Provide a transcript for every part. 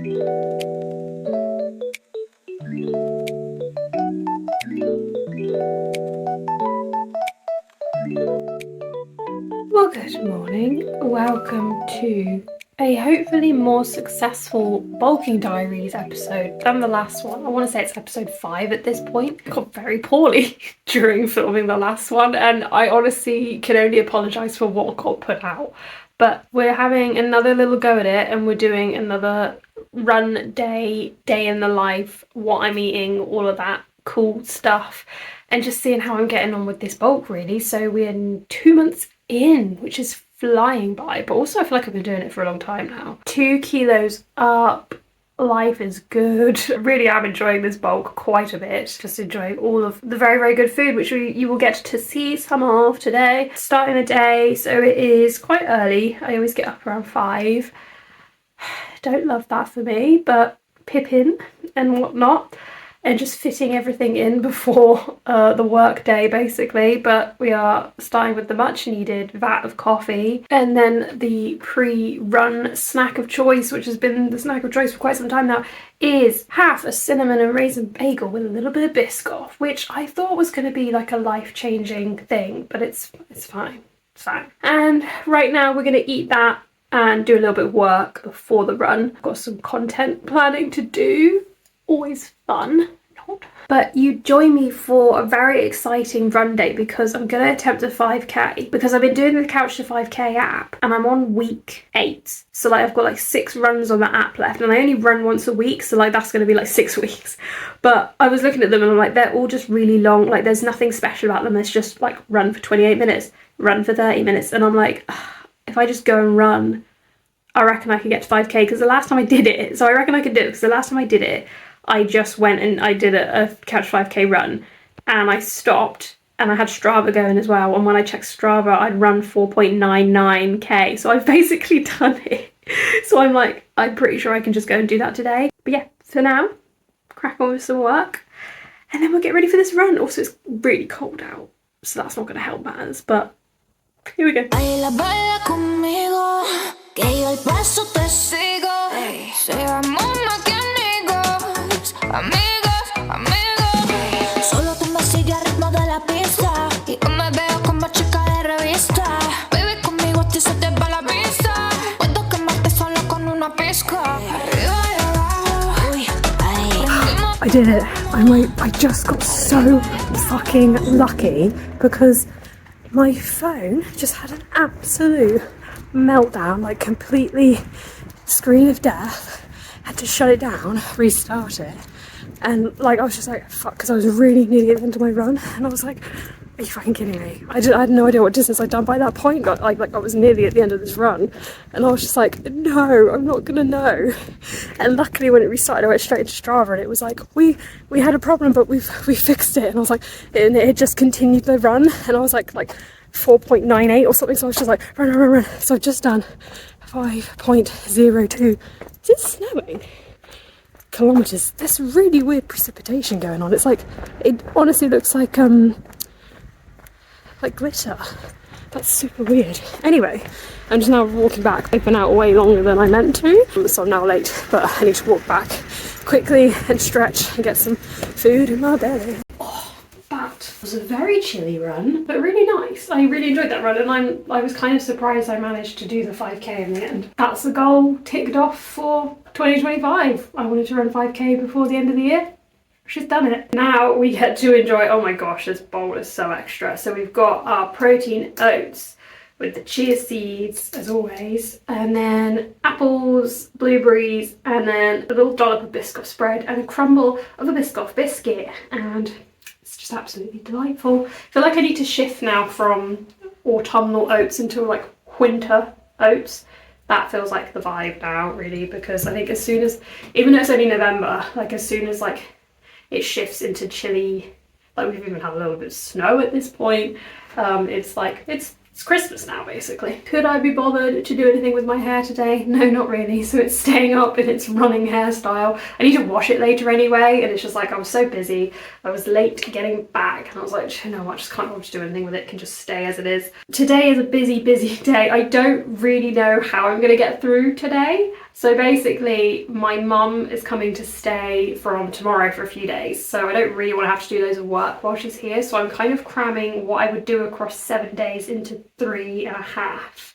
Well, good morning. Welcome to a hopefully more successful bulking diaries episode than the last one. I want to say it's episode 5 at this point. I got very poorly during filming the last one, and I honestly can only apologise for what got put out. But we're having another little go at it, and we're doing another run day in the life, what I'm eating, all of that cool stuff, and just seeing how I'm getting on with this bulk really. So we're 2 months in, which is flying by, but also I feel like I've been doing it for a long time now. 2 kilos up, life is good. I really am enjoying this bulk quite a bit, just enjoying all of the very, very good food, which you will get to see some of today. Starting the day, so it is quite early. I always get up around 5. Don't love that for me, but pipping and whatnot, and just fitting everything in before the work day basically. But we are starting with the much needed vat of coffee, and then the pre-run snack of choice, which has been the snack of choice for quite some time now, is half a cinnamon and raisin bagel with a little bit of Biscoff, which I thought was going to be like a life-changing thing, but it's fine. It's fine. And right now we're going to eat that and do a little bit of work before the run. I've got some content planning to do. Always fun. But you join me for a very exciting run day because I'm going to attempt a 5k, because I've been doing the Couch to 5k app and I'm on week 8. So like I've got like 6 runs on the app left, and I only run once a week, so like that's going to be like 6 weeks. But I was looking at them and I'm like, they're all just really long. Like there's nothing special about them. It's just like run for 28 minutes, run for 30 minutes. And I'm like, if I just go and run, I reckon I could get to 5k, because the last time I did it, so I reckon I could do it, because the last time I did it, I just went and I did a Couch 5k run, and I stopped, and I had Strava going as well, and when I checked Strava I'd run 4.99k, so I've basically done it. So I'm like, I'm pretty sure I can just go and do that today. But yeah, for now, crack on with some work, and then we'll get ready for this run. Also, it's really cold out, so that's not going to help matters, but here we go. Amigas, amigos, solo te sigue al ritmo de la pista y yo me veo como chica de revista. Baby, conmigo a ti se te va la vista. Puedo quemarte solo con una pizca. Arriba y abajo. Uy, ay. I did it. I just got so fucking lucky because my phone just had an absolute meltdown, like completely screen of death. Had to shut it down, restart it, and like I was just like, fuck, because I was really nearly at the end of my run, and I was like, are you fucking kidding me? I had no idea what distance I'd done by that point. Like I was nearly at the end of this run, and I was just like, no, I'm not gonna know. And luckily when it restarted, I went straight into Strava, and it was like, we had a problem, but we fixed it. And I was like, and it had just continued the run, and I was like 4.98 or something. So I was just like, run. So I've just done 5.02. Is it snowing? Kilometers. There's really weird precipitation going on. It's like, it honestly looks like glitter. That's super weird. Anyway, I'm just now walking back. I've been out way longer than I meant to, so I'm now late, but I need to walk back quickly and stretch and get some food in my belly. That was a very chilly run, but really nice. I really enjoyed that run, and I was kind of surprised I managed to do the 5k in the end. That's the goal ticked off for 2025. I wanted to run 5k before the end of the year. She's done it. Now we get to enjoy, oh my gosh, this bowl is so extra. So we've got our protein oats with the chia seeds, as always, and then apples, blueberries, and then a little dollop of Biscoff spread and a crumble of a Biscoff biscuit, and it's just absolutely delightful. I feel like I need to shift now from autumnal oats into like winter oats. That feels like the vibe now, really, because I think as soon as, even though it's only November, like as soon as like it shifts into chilly, like we've even had a little bit of snow at this point, it's like, it's Christmas now, basically. Could I be bothered to do anything with my hair today? No, not really. So it's staying up in its running hairstyle. I need to wash it later anyway, and it's just like I was so busy. I was late getting back, and I was like, you know what, I just can't bother to do anything with it. It can just stay as it is. Today is a busy day. I don't really know how I'm going to get through today. So basically, my mum is coming to stay from tomorrow for a few days, so I don't really want to have to do loads of work while she's here, so I'm kind of cramming what I would do across 7 days into 3.5.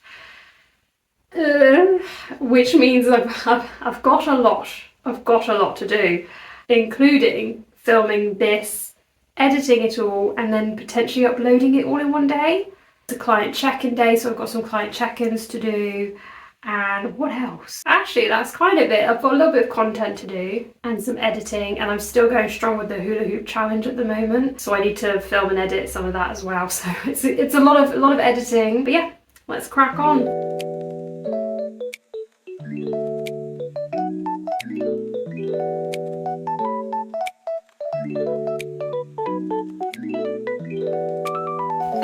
Which means I've got a lot. I've got a lot to do, including filming this, editing it all, and then potentially uploading it all in one day. It's a client check-in day, so I've got some client check-ins to do. And what else? Actually, that's kind of it. I've got a little bit of content to do and some editing, and I'm still going strong with the hula hoop challenge at the moment, so I need to film and edit some of that as well. So it's a lot of editing, but yeah, let's crack on.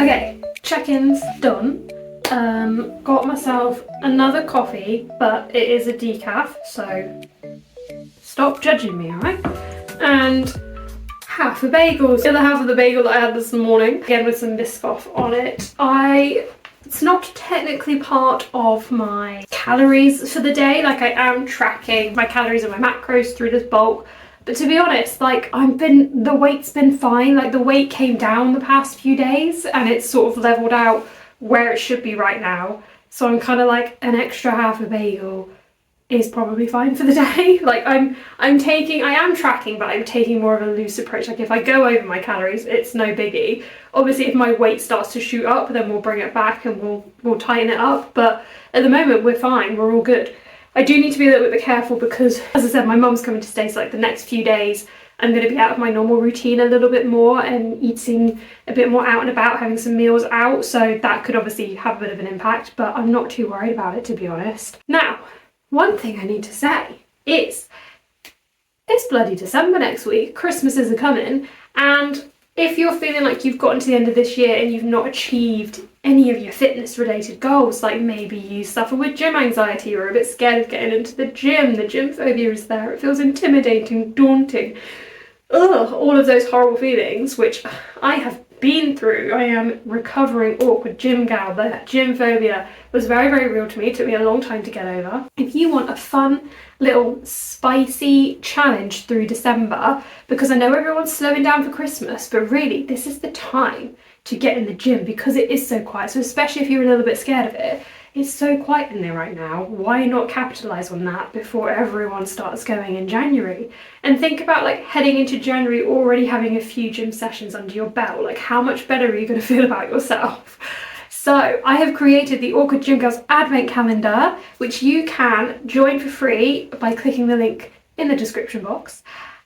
Okay, check-ins done. Got myself another coffee, but it is a decaf, so stop judging me, alright? And half a bagel. The other half of the bagel that I had this morning, again with some Biscoff on it. It's not technically part of my calories for the day, like I am tracking my calories and my macros through this bulk. But to be honest, like the weight's been fine, like the weight came down the past few days and it's sort of leveled out where it should be right now. So I'm kind of like, an extra half a bagel is probably fine for the day. Like I am tracking, but I'm taking more of a loose approach. Like if I go over my calories, it's no biggie. Obviously if my weight starts to shoot up, then we'll bring it back and we'll tighten it up. But at the moment we're fine, we're all good. I do need to be a little bit careful because, as I said, my mum's coming to stay, so like the next few days I'm going to be out of my normal routine a little bit more and eating a bit more out and about, having some meals out, so that could obviously have a bit of an impact, but I'm not too worried about it, to be honest. Now, one thing I need to say is, it's bloody December next week, Christmas is a-coming, and if you're feeling like you've gotten to the end of this year and you've not achieved any of your fitness related goals, like maybe you suffer with gym anxiety or are a bit scared of getting into the gym phobia is there, it feels intimidating, daunting, all of those horrible feelings, which I have been through. I am recovering awkward gym gal. The gym phobia was very, very real to me. It took me a long time to get over. If you want a fun little spicy challenge through December, because I know everyone's slowing down for Christmas, but really this is the time to get in the gym because it is so quiet. So especially if you're a little bit scared of it, it's so quiet in there right now. Why not capitalize on that before everyone starts going in January? And think about like heading into January already having a few gym sessions under your belt. Like how much better are you going to feel about yourself? So I have created the Awkward Gym Girls Advent Calendar, which you can join for free by clicking the link in the description box.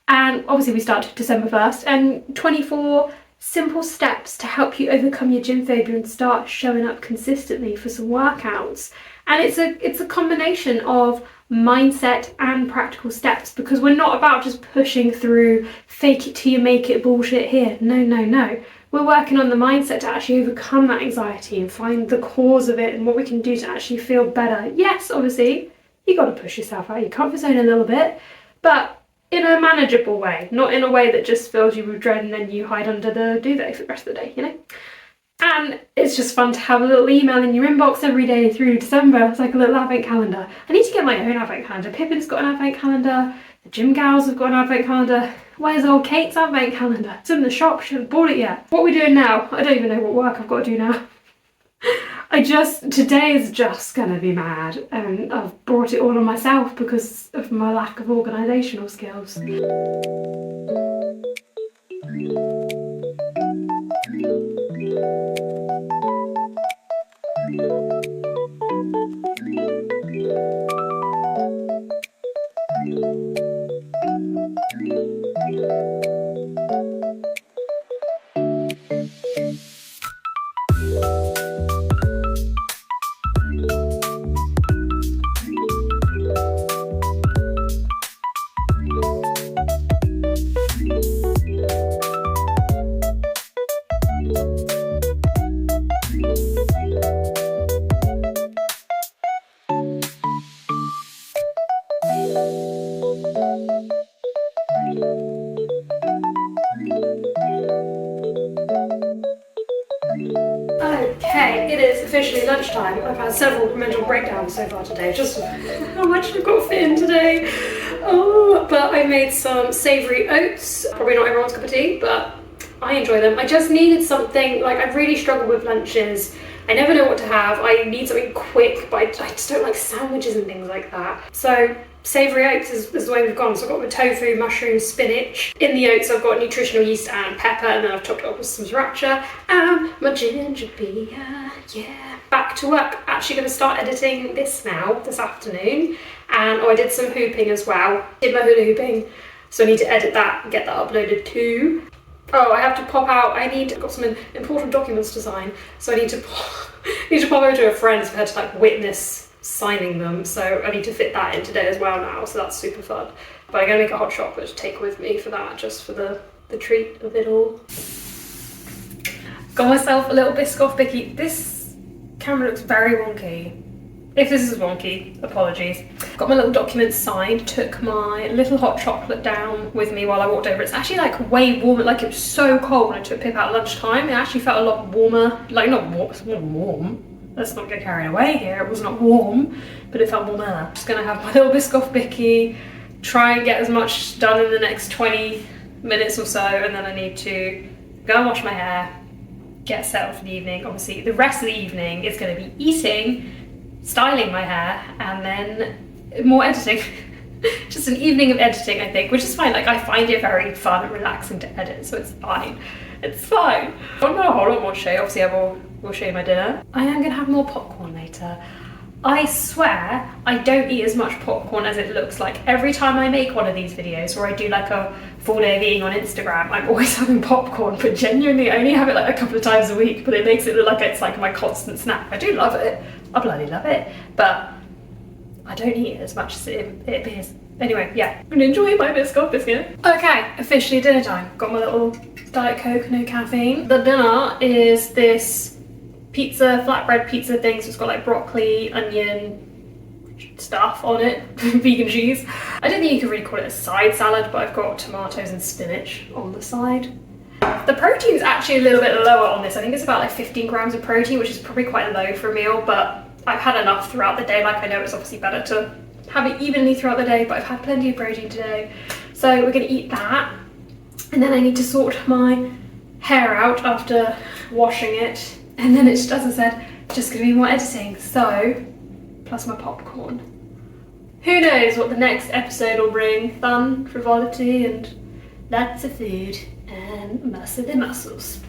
And obviously we start December 1st, and 24 simple steps to help you overcome your gym phobia and start showing up consistently for some workouts. And it's a combination of mindset and practical steps, because we're not about just pushing through fake it till you make it bullshit here. No. We're working on the mindset to actually overcome that anxiety and find the cause of it and what we can do to actually feel better. Yes, obviously, you got to push yourself out of your comfort zone a little bit, but in a manageable way, not in a way that just fills you with dread and then you hide under the duvet for the rest of the day, you know? And it's just fun to have a little email in your inbox every day through December. It's like a little advent calendar. I need to get my own advent calendar. Pippin's got an advent calendar. The gym gals have got an advent calendar. Where's old Kate's advent calendar? It's in the shop. She hasn't bought it yet. What are we doing now? I don't even know what work I've got to do now. Today is just gonna be mad, and I've brought it all on myself because of my lack of organisational skills. officially lunchtime. I've had several mental breakdowns so far today, just how much I've got to fit in today. Oh, but I made some savoury oats. Probably not everyone's cup of tea, but I enjoy them. I just needed something, like I really struggle with lunches. I never know what to have. I need something quick, but I just don't like sandwiches and things like that. So savoury oats is the way we've gone. So I've got my tofu, mushroom, spinach. In the oats I've got nutritional yeast and pepper, and then I've topped it up with some sriracha and my ginger beer. Yeah. Back to work. Actually going to start editing this afternoon. And I did some hooping as well. Did my hula hooping. So I need to edit that and get that uploaded too. Oh, I have to pop out. I've got some important documents to sign, so I need to pop over to a friend's for her to like witness signing them. So I need to fit that in today as well now. So that's super fun. But I'm gonna make a hot chocolate to take with me for that, just for the treat of it all. Got myself a little Biscoff Bicky. This camera looks very wonky. If this is wonky, apologies. Got my little documents signed, took my little hot chocolate down with me while I walked over. It's actually like way warmer, like it was so cold when I took Pip out at lunchtime. It actually felt a lot warmer, like not warm, it's not warm. Let's not get carried away here. It was not warm, but it felt warmer. Just gonna have my little Biscoff Bicky, try and get as much done in the next 20 minutes or so, and then I need to go and wash my hair, get settled for the evening. Obviously, the rest of the evening is gonna be eating, styling my hair, and then more editing. Just an evening of editing, I think, which is fine. Like, I find it very fun and relaxing to edit, so it's fine. It's fine. I've got a whole lot more to show you. Obviously, I will show you my dinner. I am gonna have more popcorn later. I swear I don't eat as much popcorn as it looks like. Every time I make one of these videos where I do like a full day of eating on Instagram, I'm always having popcorn, but genuinely I only have it like a couple of times a week, but it makes it look like it's like my constant snack. I do love it. I bloody love it, but I don't eat it as much as it appears. Anyway, yeah, I'm gonna enjoy my Biscoff biscuit. Okay, officially dinner time. Got my little Diet Coke, no caffeine. The dinner is this pizza, flatbread pizza thing, so it's got like broccoli, onion stuff on it, vegan cheese. I don't think you could really call it a side salad, but I've got tomatoes and spinach on the side. The protein is actually a little bit lower on this. I think it's about like 15 grams of protein, which is probably quite low for a meal, but I've had enough throughout the day. Like, I know it's obviously better to have it evenly throughout the day, but I've had plenty of protein today. So we're gonna eat that. And then I need to sort my hair out after washing it. And then it's, as I said, just gonna be more editing. So, plus my popcorn. Who knows what the next episode will bring? Fun, frivolity, and lots of food and muscly muscles.